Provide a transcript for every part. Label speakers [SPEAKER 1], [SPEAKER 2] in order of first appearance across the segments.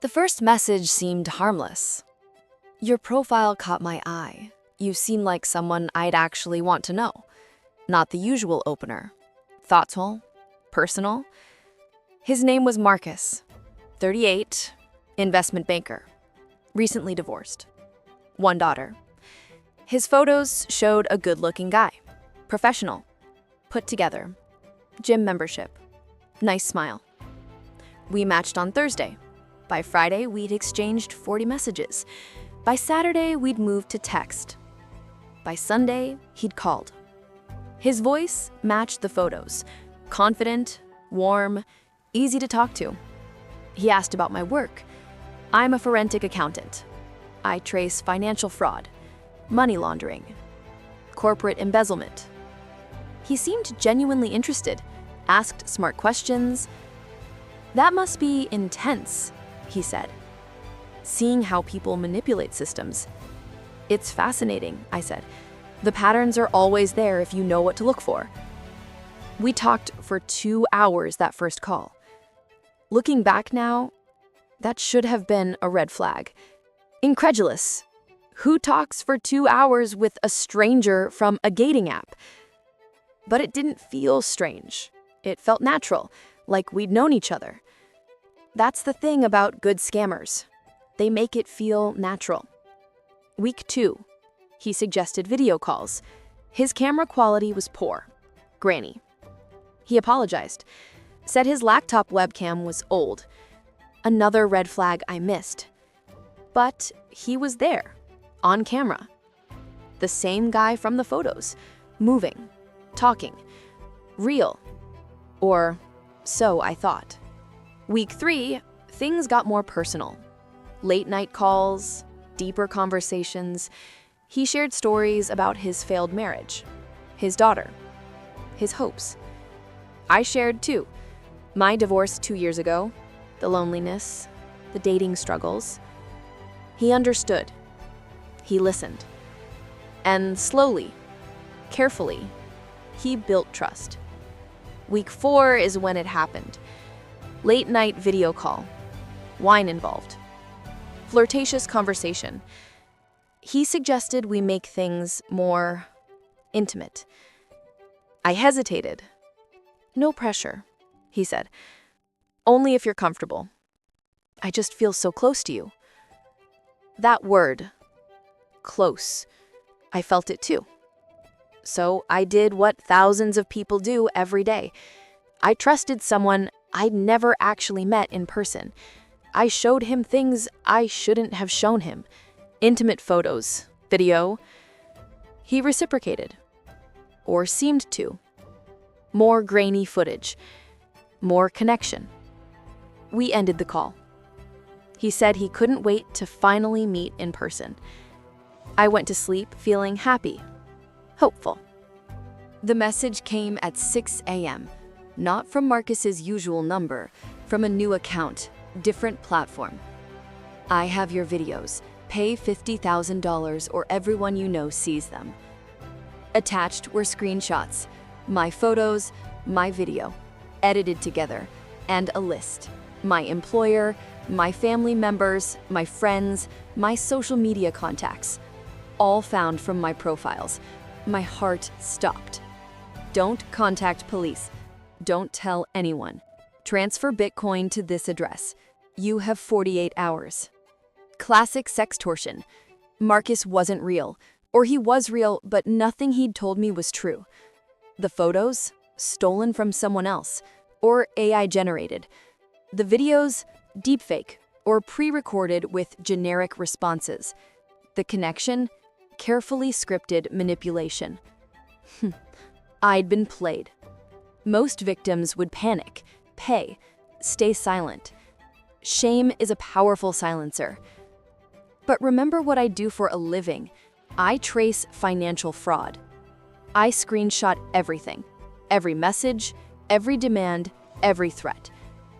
[SPEAKER 1] The first message seemed harmless. Your profile caught my eye. You seem like someone I'd actually want to know. Not the usual opener. Thoughtful, personal. His name was Marcus, 38, investment banker, recently divorced. One daughter. His photos showed a good-looking guy, professional, put together, gym membership, nice smile. We matched on Thursday. By Friday, we'd exchanged 40 messages. By Saturday, we'd moved to text. By Sunday, he'd called. His voice matched the photos. Confident, warm, easy to talk to. He asked about my work. I'm a forensic accountant. I trace financial fraud, money laundering, corporate embezzlement. He seemed genuinely interested, asked smart questions. That must be intense, he said. Seeing how people manipulate systems. It's fascinating, I said. The patterns are always there if you know what to look for. We talked for 2 hours that first call. Looking back now, that should have been a red flag. Incredulous. Who talks for 2 hours with a stranger from a dating app? But it didn't feel strange. It felt natural, like we'd known each other. That's the thing about good scammers. They make it feel natural. Week 2, he suggested video calls. His camera quality was poor, grainy. He apologized, said his laptop webcam was old. Another red flag I missed. But he was there, on camera. The same guy from the photos, moving, talking, real. Or so I thought. Week 3, things got more personal. Late night calls, deeper conversations. He shared stories about his failed marriage, his daughter, his hopes. I shared too. My divorce 2 years ago, the loneliness, the dating struggles. He understood. He listened. And slowly, carefully, he built trust. Week 4 is when it happened. Late night video call. Wine involved. Flirtatious conversation. He suggested we make things more intimate. I hesitated. No pressure, he said. Only if you're comfortable. I just feel so close to you. That word, close, I felt it too. So I did what thousands of people do every day. I trusted someone I'd never actually met in person. I showed him things I shouldn't have shown him. Intimate photos, video. He reciprocated. Or seemed to. More grainy footage. More connection. We ended the call. He said he couldn't wait to finally meet in person. I went to sleep feeling happy, hopeful. The message came at 6 a.m., not from Marcus's usual number, from a new account, different platform. I have your videos. Pay $50,000 or everyone you know sees them. Attached were screenshots, my photos, my video, edited together, and a list. My employer, my family members, my friends, my social media contacts, all found from my profiles. My heart stopped. Don't contact police. Don't tell anyone. Transfer Bitcoin to this address. You have 48 hours. Classic sextortion. Marcus wasn't real, or he was real, but nothing he'd told me was true. The photos, stolen from someone else, or AI generated. The videos, deepfake, or pre-recorded with generic responses. The connection, carefully scripted manipulation. I'd been played. Most victims would panic, pay, stay silent. Shame is a powerful silencer. But remember what I do for a living. I trace financial fraud. I screenshot everything. Every message, every demand, every threat.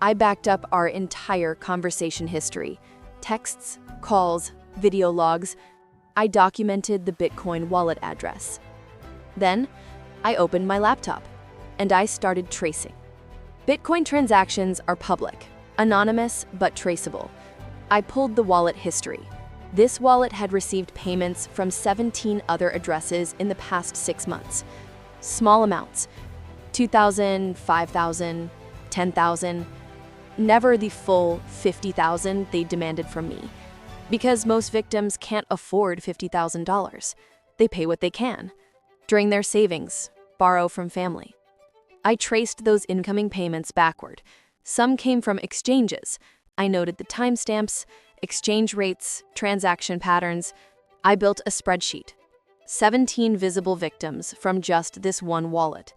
[SPEAKER 1] I backed up our entire conversation history. Texts, calls, video logs. I documented the Bitcoin wallet address. Then, I opened my laptop, and I started tracing. Bitcoin transactions are public, anonymous but traceable. I pulled the wallet history. This wallet had received payments from 17 other addresses in the past 6 months. Small amounts, $2,000, $5,000, $10,000, never the full $50,000 they demanded from me. Because most victims can't afford $50,000. They pay what they can, drain their savings, borrow from family. I traced those incoming payments backward. Some came from exchanges. I noted the timestamps, exchange rates, transaction patterns. I built a spreadsheet. 17 visible victims from just this one wallet.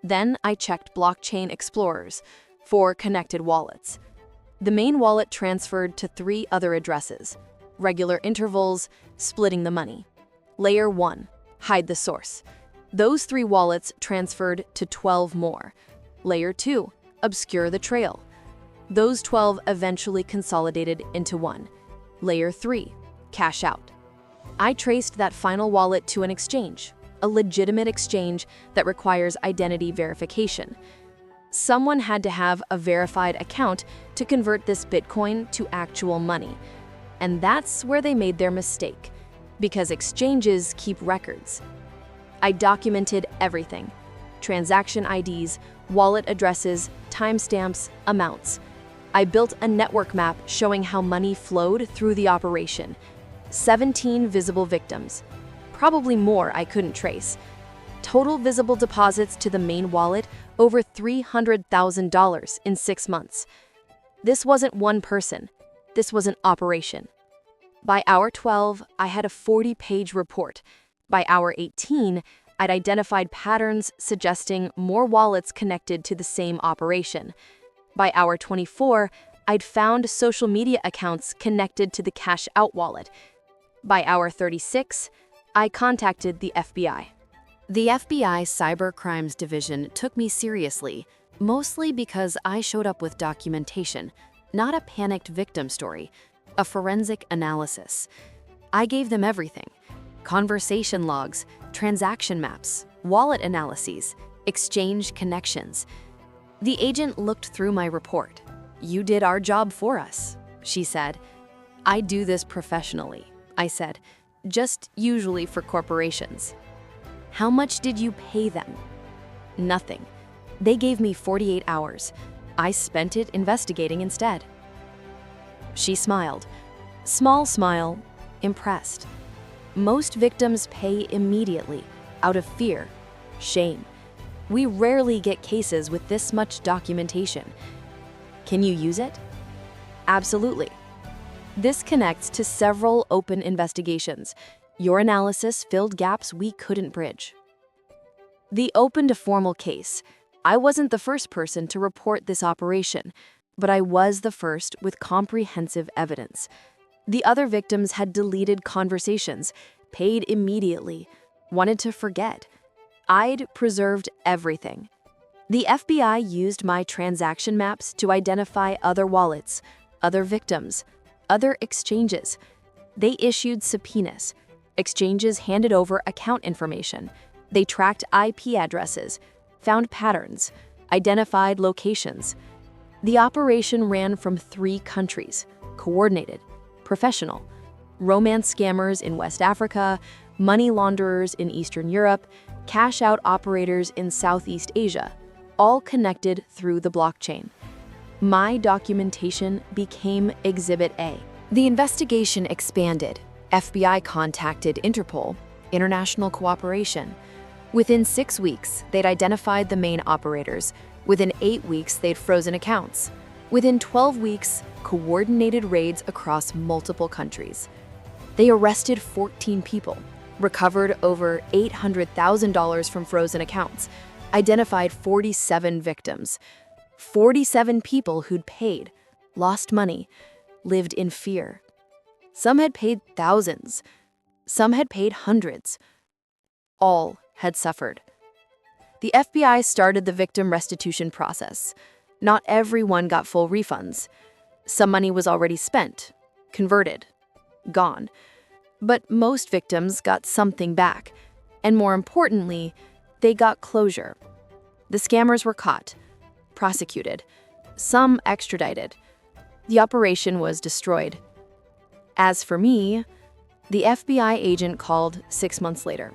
[SPEAKER 1] Then I checked blockchain explorers for connected wallets. The main wallet transferred to 3 other addresses. Regular intervals, splitting the money. Layer 1, hide the source. Those 3 wallets transferred to 12 more. Layer 2, obscure the trail. Those 12 eventually consolidated into 1. Layer 3, cash out. I traced that final wallet to an exchange, a legitimate exchange that requires identity verification. Someone had to have a verified account to convert this Bitcoin to actual money. And that's where they made their mistake, because exchanges keep records. I documented everything: transaction IDs, wallet addresses, timestamps, amounts. I built a network map showing how money flowed through the operation. 17 visible victims. Probably more I couldn't trace. Total visible deposits to the main wallet over $300,000 in 6 months. This wasn't one person. This was an operation. By hour 12, I had a 40-page report. By hour 18, I'd identified patterns suggesting more wallets connected to the same operation. By hour 24, I'd found social media accounts connected to the cash out wallet. By hour 36, I contacted the FBI. The FBI Cybercrimes Division took me seriously, mostly because I showed up with documentation, not a panicked victim story, a forensic analysis. I gave them everything: conversation logs, transaction maps, wallet analyses, exchange connections. The agent looked through my report. "You did our job for us," she said. "I do this professionally," I said, "just usually for corporations." "How much did you pay them?" "Nothing. They gave me 48 hours. I spent it investigating instead." She smiled. Small smile, impressed. Most victims pay immediately, out of fear, shame. We rarely get cases with this much documentation. Can you use it? Absolutely. This connects to several open investigations. Your analysis filled gaps we couldn't bridge. The opened a formal case. I wasn't the first person to report this operation, but I was the first with comprehensive evidence. The other victims had deleted conversations, paid immediately, wanted to forget. I'd preserved everything. The FBI used my transaction maps to identify other wallets, other victims, other exchanges. They issued subpoenas. Exchanges handed over account information. They tracked IP addresses, found patterns, identified locations. The operation ran from 3 countries, coordinated, professional: romance scammers in West Africa, money launderers in Eastern Europe, cash-out operators in Southeast Asia, all connected through the blockchain. My documentation became Exhibit A. The investigation expanded. FBI contacted Interpol, international cooperation. Within 6 weeks, they'd identified the main operators. Within 8 weeks, they'd frozen accounts. Within 12 weeks, coordinated raids across multiple countries. They arrested 14 people, recovered over $800,000 from frozen accounts, identified 47 victims, 47 people who'd paid, lost money, lived in fear. Some had paid thousands, some had paid hundreds. All had suffered. The FBI started the victim restitution process. Not everyone got full refunds. Some money was already spent, converted, gone. But most victims got something back, and more importantly, they got closure. The scammers were caught, prosecuted, some extradited. The operation was destroyed. As for me, the FBI agent called 6 months later.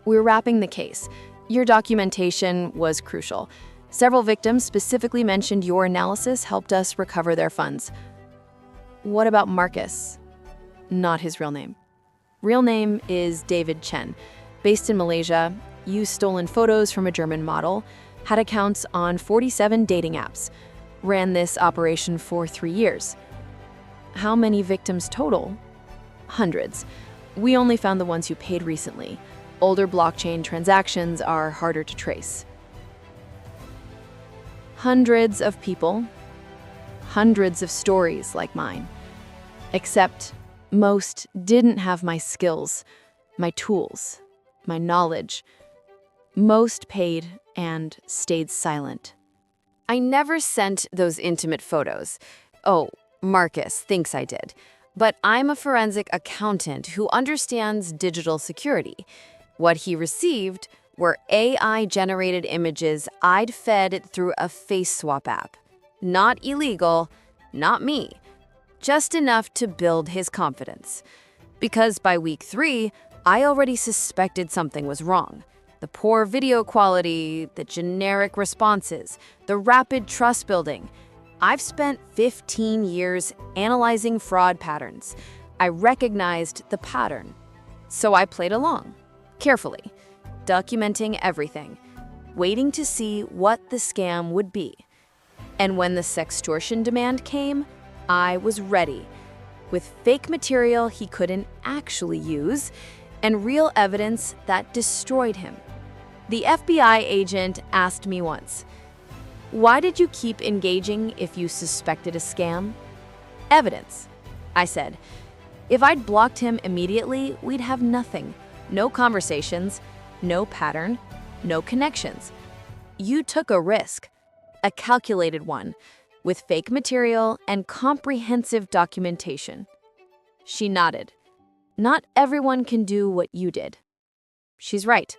[SPEAKER 1] We're wrapping the case. Your documentation was crucial. Several victims specifically mentioned your analysis helped us recover their funds. What about Marcus? Not his real name. Real name is David Chen. Based in Malaysia, used stolen photos from a German model, had accounts on 47 dating apps, ran this operation for 3 years. How many victims total? Hundreds. We only found the ones who paid recently. Older blockchain transactions are harder to trace. Hundreds of people, hundreds of stories like mine. Except most didn't have my skills, my tools, my knowledge. Most paid and stayed silent. I never sent those intimate photos. Oh, Marcus thinks I did. But I'm a forensic accountant who understands digital security. What he received were AI-generated images I'd fed through a face swap app. Not illegal, not me. Just enough to build his confidence. Because by week 3, I already suspected something was wrong. The poor video quality, the generic responses, the rapid trust building. I've spent 15 years analyzing fraud patterns. I recognized the pattern. So I played along, carefully, documenting everything, waiting to see what the scam would be. And when the sextortion demand came, I was ready, with fake material he couldn't actually use and real evidence that destroyed him. The FBI agent asked me once, "Why did you keep engaging if you suspected a scam?" "Evidence," I said. "If I'd blocked him immediately, we'd have nothing. No conversations, no pattern, no connections. You took a risk, a calculated one, with fake material and comprehensive documentation." She nodded. "Not everyone can do what you did." She's right.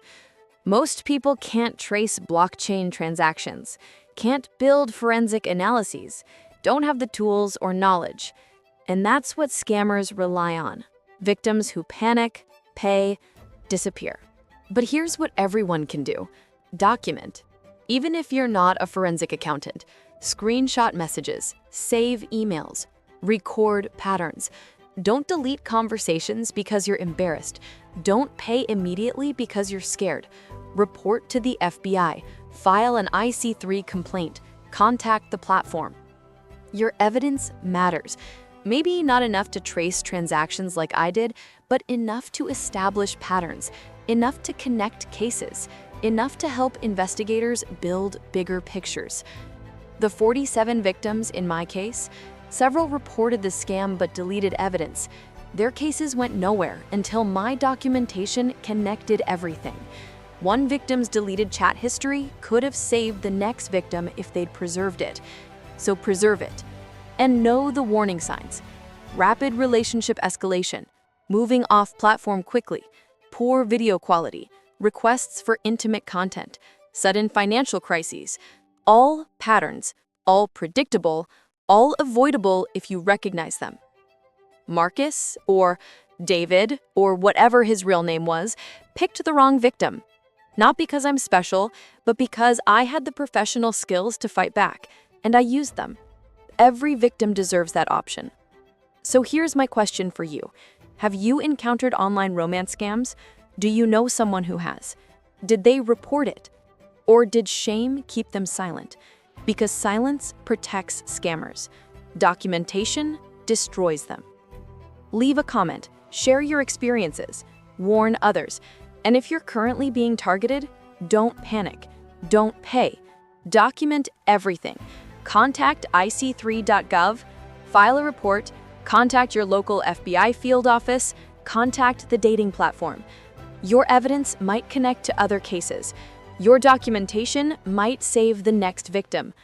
[SPEAKER 1] Most people can't trace blockchain transactions, can't build forensic analyses, don't have the tools or knowledge. And that's what scammers rely on. Victims who panic, pay, disappear. But here's what everyone can do. Document. Even if you're not a forensic accountant, screenshot messages, save emails, record patterns. Don't delete conversations because you're embarrassed. Don't pay immediately because you're scared. Report to the FBI. File an IC3 complaint. Contact the platform. Your evidence matters. Maybe not enough to trace transactions like I did, but enough to establish patterns, enough to connect cases, enough to help investigators build bigger pictures. The 47 victims in my case, several reported the scam but deleted evidence. Their cases went nowhere until my documentation connected everything. One victim's deleted chat history could have saved the next victim if they'd preserved it. So preserve it. And know the warning signs. Rapid relationship escalation, moving off platform quickly, poor video quality, requests for intimate content, sudden financial crises. All patterns, all predictable, all avoidable if you recognize them. Marcus, or David, or whatever his real name was, picked the wrong victim. Not because I'm special, but because I had the professional skills to fight back, and I used them. Every victim deserves that option. So here's my question for you. Have you encountered online romance scams? Do you know someone who has? Did they report it? Or did shame keep them silent? Because silence protects scammers. Documentation destroys them. Leave a comment, share your experiences, warn others. And if you're currently being targeted, don't panic, don't pay. Document everything. Contact ic3.gov, file a report, contact your local FBI field office, contact the dating platform. Your evidence might connect to other cases. Your documentation might save the next victim.